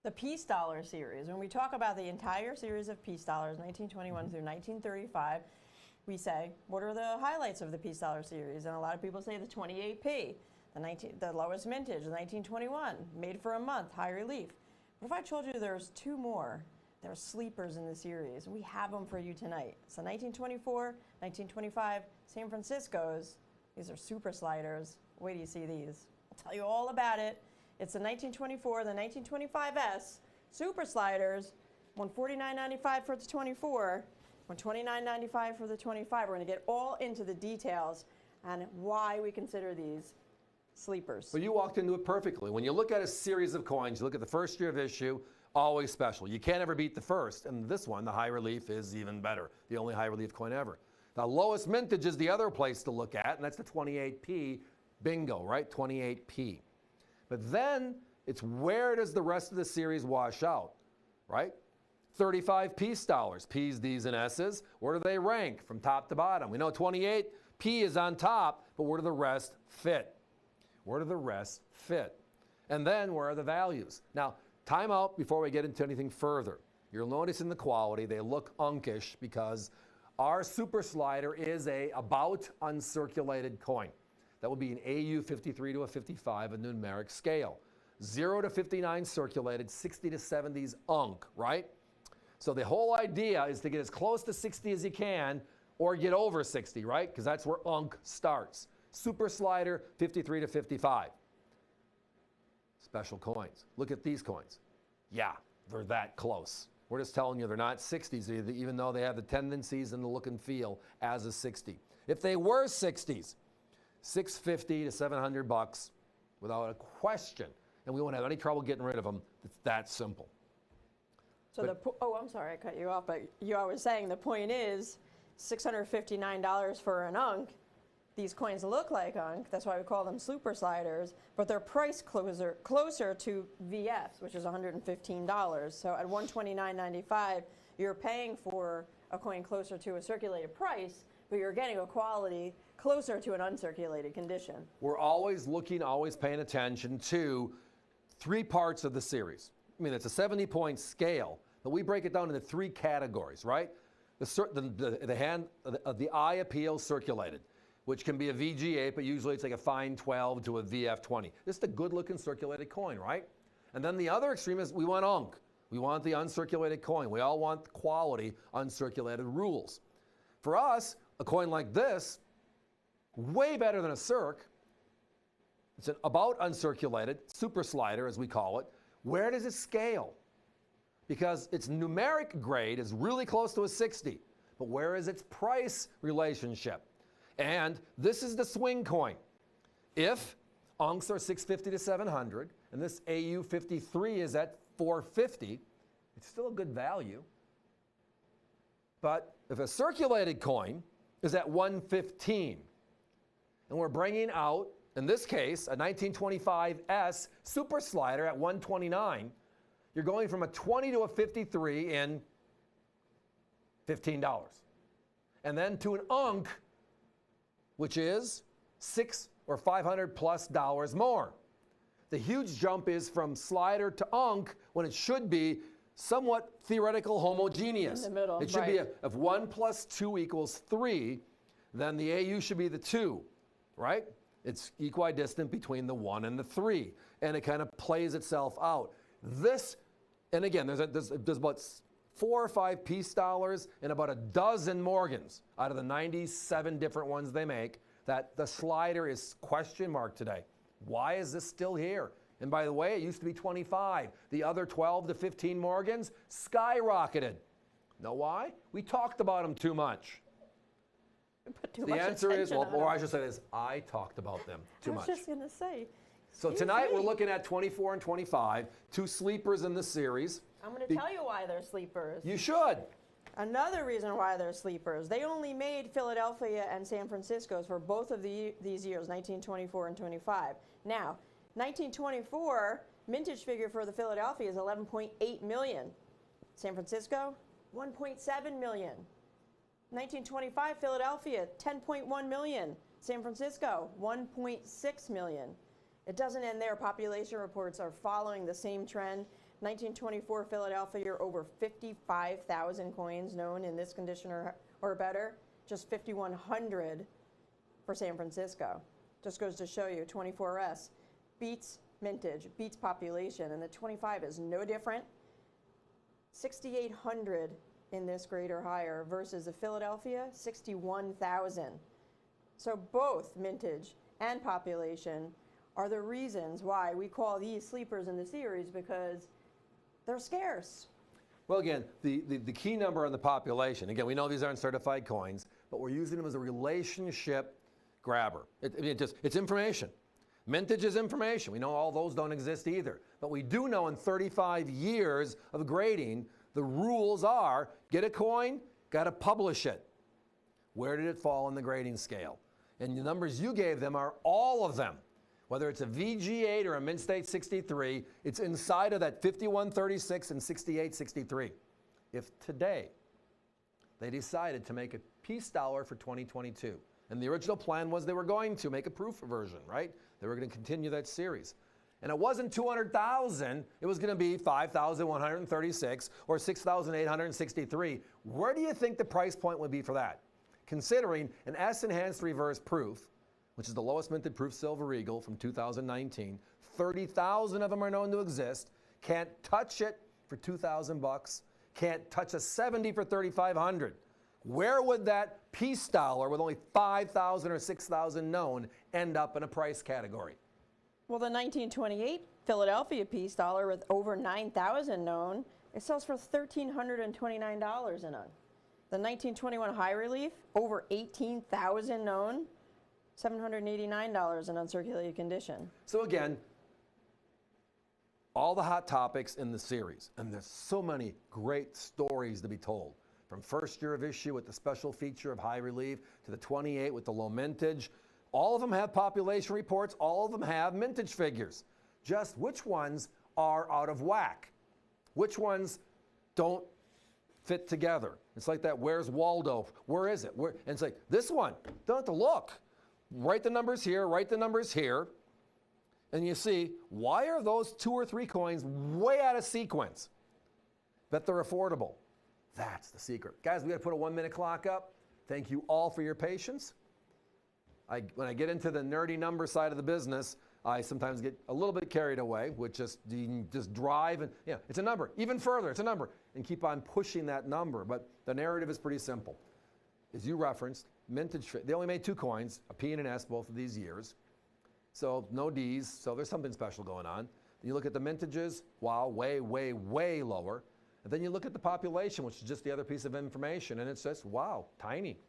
The Peace Dollar series. When we talk about the entire series of Peace Dollars, 1921 through 1935, we say, what are the highlights of the Peace Dollar series? And a lot of people say the 28p, the lowest mintage, the 1921, made for a month, high relief. What if I told you there's two more? There's sleepers in the series. We have them for you tonight. So 1924, 1925, San Francisco's. These are super sliders. Wait till you see these. I'll tell you all about it. It's the 1924, the 1925S, super sliders, $149.95 for the 24, $129.95 for the 25. We're going to get all into the details and why we consider these sleepers. Well, you walked into it perfectly. When you look at a series of coins, you look at the first year of issue, always special. You can't ever beat the first. And this one, the high relief, is even better. The only high relief coin ever. The lowest mintage is the other place to look at, and that's the 28p. Bingo, right? 28p. But then it's where does the rest of the series wash out, right? 35 Peace Dollars, P's, D's, and S's. Where do they rank from top to bottom? We know 28p is on top, but where do the rest fit? Where do the rest fit? And then where are the values? Now, time out before we get into anything further. You'll notice in the quality, they look unkish because our super slider is a about uncirculated coin. That will be an AU 53 to a 55, a numeric scale. 0 to 59 circulated, 60 to 70s unk, right? So the whole idea is to get as close to 60 as you can or get over 60, right? Because that's where unk starts. Super slider, 53 to 55. Special coins. Look at these coins. Yeah, they're that close. We're just telling you they're not 60s, even though they have the tendencies and the look and feel as a 60. If they were 60s, $650 to $700 without a question, and we won't have any trouble getting rid of them. It's that simple. So I'm sorry, I cut you off, but you always saying the point is $659 for an unk. These coins look like unk, that's why we call them super sliders, but they're priced closer to VFs, which is $115. So at $129.95, you're paying for a coin closer to a circulated price, but you're getting a quality closer to an uncirculated condition. We're always looking, always paying attention to three parts of the series. I mean, it's a 70-point scale, but we break it down into three categories, right? The eye appeal circulated, which can be a VG8, but usually it's like a fine 12 to a VF20. This is a good-looking circulated coin, right? And then the other extreme is we want unk. We want the uncirculated coin. We all want quality uncirculated rules. For us, a coin like this, way better than a circ. It's an about uncirculated, super slider as we call it. Where does it scale? Because its numeric grade is really close to a 60, but where is its price relationship? And this is the swing coin. If unks are 650 to 700, and this AU 53 is at 450, it's still a good value. But if a circulated coin is at 115, and we're bringing out, in this case, a 1925S super slider at 129, you're going from a 20 to a 53 in $15. And then to an unk, which is $600 or $500+ more. The huge jump is from slider to unk when it should be somewhat theoretical homogeneous. In the middle, it should right. be if 1 + 2 = 3, then the AU should be the 2, right? It's equidistant between the 1 and the 3, and it kind of plays itself out. This, and again, there's about 4 or 5 Peace Dollars and about a dozen Morgans out of the 97 different ones they make that the slider is question mark today. Why is this still here? And by the way, it used to be 25. The other 12 to 15 Morgans skyrocketed. Know why? We talked about them too much. The answer is, well, or I should say this, I talked about them too much. I was just going to say. So tonight we're looking at 24 and 25, two sleepers in the series. I'm going to tell you why they're sleepers. You should. Another reason why they're sleepers, they only made Philadelphia and San Francisco's for both of these years, 1924 and 25. Now, 1924 mintage figure for the Philadelphia is 11.8 million. San Francisco, 1.7 million. 1925 Philadelphia, 10.1 million. San Francisco, 1.6 million. It doesn't end there. Population reports are following the same trend. 1924 Philadelphia, over 55,000 coins known in this condition or better. Just 5,100 for San Francisco. Just goes to show you, 24S beats mintage, beats population, and the 25 is no different. 6,800 in this grade or higher versus the Philadelphia, 61,000. So both mintage and population are the reasons why we call these sleepers in the series, because they're scarce. Well, again, the key number on the population, again, we know these aren't certified coins, but we're using them as a relationship grabber. It's information. Mintage is information. We know all those don't exist either. But we do know in 35 years of grading, the rules are get a coin, got to publish it. Where did it fall on the grading scale? And the numbers you gave them are all of them. Whether it's a VG8 or a Mint State 63, it's inside of that 5136 and 6863. If today they decided to make a peace dollar for 2022, and the original plan was they were going to make a proof version, right? They were going to continue that series. And it wasn't 200,000, it was going to be 5,136 or 6,863. Where do you think the price point would be for that? Considering an S-enhanced reverse proof, which is the lowest minted proof Silver Eagle from 2019, 30,000 of them are known to exist, can't touch it for 2,000 bucks, can't touch a 70 for 3,500. Where would that peace dollar with only 5,000 or 6,000 known end up in a price category? Well, the 1928 Philadelphia peace dollar with over 9,000 known, it sells for $1,329 in un. The 1921 high relief, over 18,000 known, $789 in uncirculated condition. So again, all the hot topics in the series, and there's so many great stories to be told. From first year of issue with the special feature of high relief to the 28 with the low mintage. All of them have population reports, all of them have mintage figures. Just which ones are out of whack? Which ones don't fit together? It's like that, where's Waldo? Where is it? And it's like, this one, don't have to look. Write the numbers here, write the numbers here. And you see, why are those 2 or 3 coins way out of sequence? Bet they're affordable. That's the secret. Guys, we got to put a 1-minute clock up. Thank you all for your patience. When I get into the nerdy number side of the business, I sometimes get a little bit carried away with just drive and, it's a number. Even further, it's a number. And keep on pushing that number. But the narrative is pretty simple. As you referenced, mintage, they only made 2 coins, a P and an S both of these years. So no Ds, so there's something special going on. You look at the mintages, wow, way, way, way lower. And then you look at the population, which is just the other piece of information, and it's just, wow, tiny.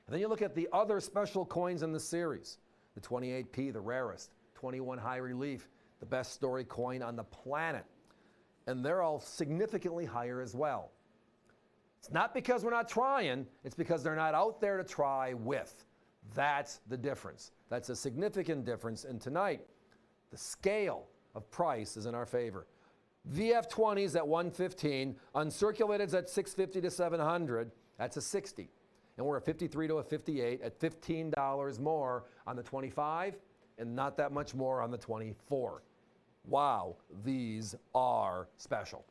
And then you look at the other special coins in the series, the 28P, the rarest, 21 high relief, the best story coin on the planet. And they're all significantly higher as well. It's not because we're not trying, it's because they're not out there to try with. That's the difference. That's a significant difference. And tonight, the scale of price is in our favor. VF20s at 115, uncirculateds at 650 to 700, that's a 60. And we're a 53 to a 58 at $15 more on the 25 and not that much more on the 24. Wow, these are special.